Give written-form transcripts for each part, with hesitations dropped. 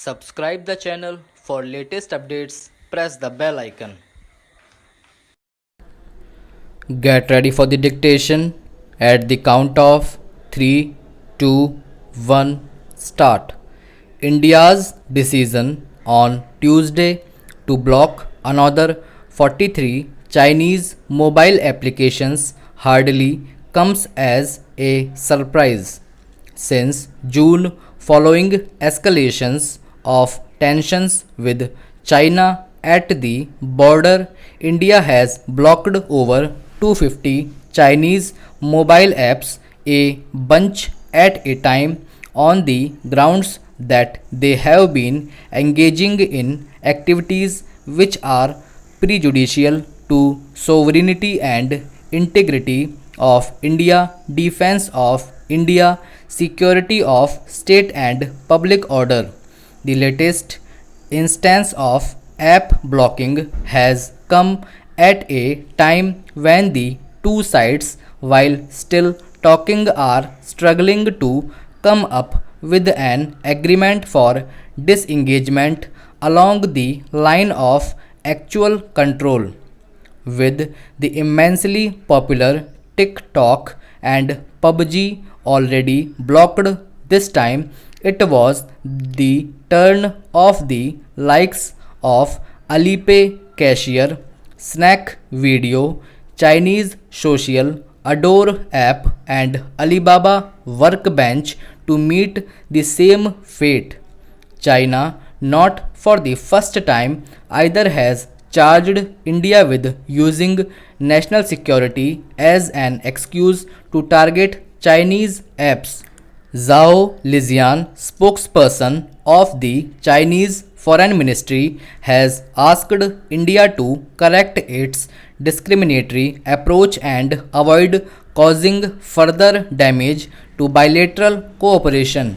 Subscribe the channel for latest updates. Press the bell icon. Get ready for the dictation at the count of 3, 2, 1, start. India's decision on Tuesday to block another 43 Chinese mobile applications hardly comes as a surprise. Since June, following escalations of tensions with China at the border, India has blocked over 250 Chinese mobile apps, a bunch at a time, on the grounds that they have been engaging in activities which are prejudicial to sovereignty and integrity of India, defense of India, security of state and public order. The latest instance of app blocking has come at a time when the two sides, while still talking, are struggling to come up with an agreement for disengagement along the line of actual control. With the immensely popular TikTok and PUBG already blocked, this time it was the turn of the likes of Alipay Cashier, Snack Video, Chinese Social, Adore app, and Alibaba Workbench to meet the same fate. China, not for the first time, either has charged India with using national security as an excuse to target Chinese apps. Zhao Lijian, spokesperson of the Chinese Foreign Ministry, has asked India to correct its discriminatory approach and avoid causing further damage to bilateral cooperation.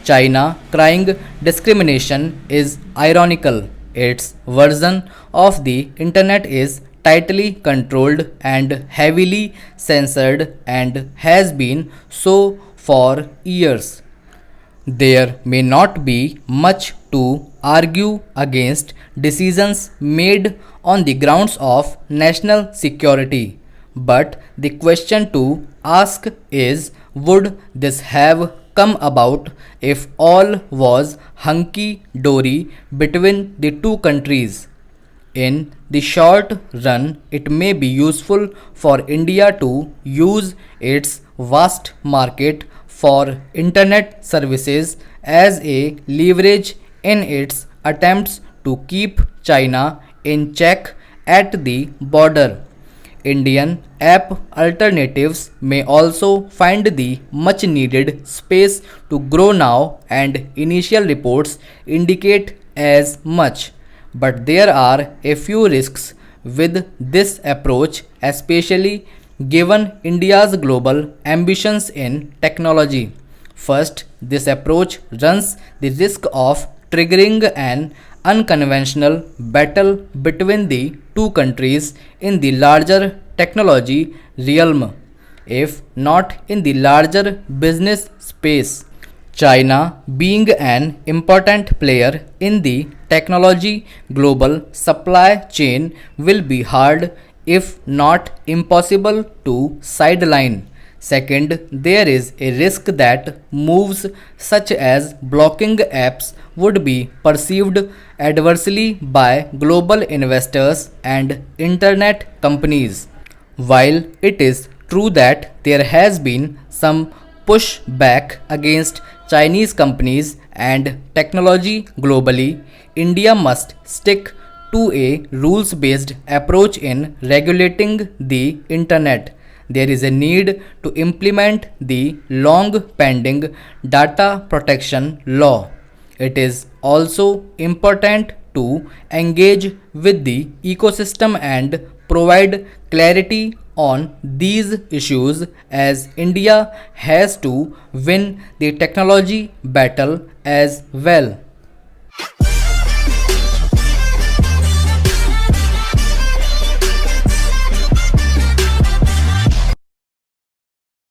China crying discrimination is ironical. Its version of the internet is tightly controlled and heavily censored and has been so for years. There may not be much to argue against decisions made on the grounds of national security, but the question to ask is, would this have come about if all was hunky dory between the two countries? In the short run, it may be useful for India to use its vast market for internet services as a leverage in its attempts to keep China in check at the border. Indian app alternatives may also find the much needed space to grow now, and initial reports indicate as much. But there are a few risks with this approach, especially given India's global ambitions in technology. First, this approach runs the risk of triggering an unconventional battle between the two countries in the larger technology realm, if not in the larger business space. China, being an important player in the technology global supply chain, will be hard, if not impossible, to sideline. Second, there is a risk that moves such as blocking apps would be perceived adversely by global investors and internet companies. While it is true that there has been some pushback against Chinese companies and technology globally, India must stick to a rules based approach in regulating the internet. There is a need to implement the long pending data protection law. It is also important to engage with the ecosystem and provide clarity on these issues, as India has to win the technology battle as well.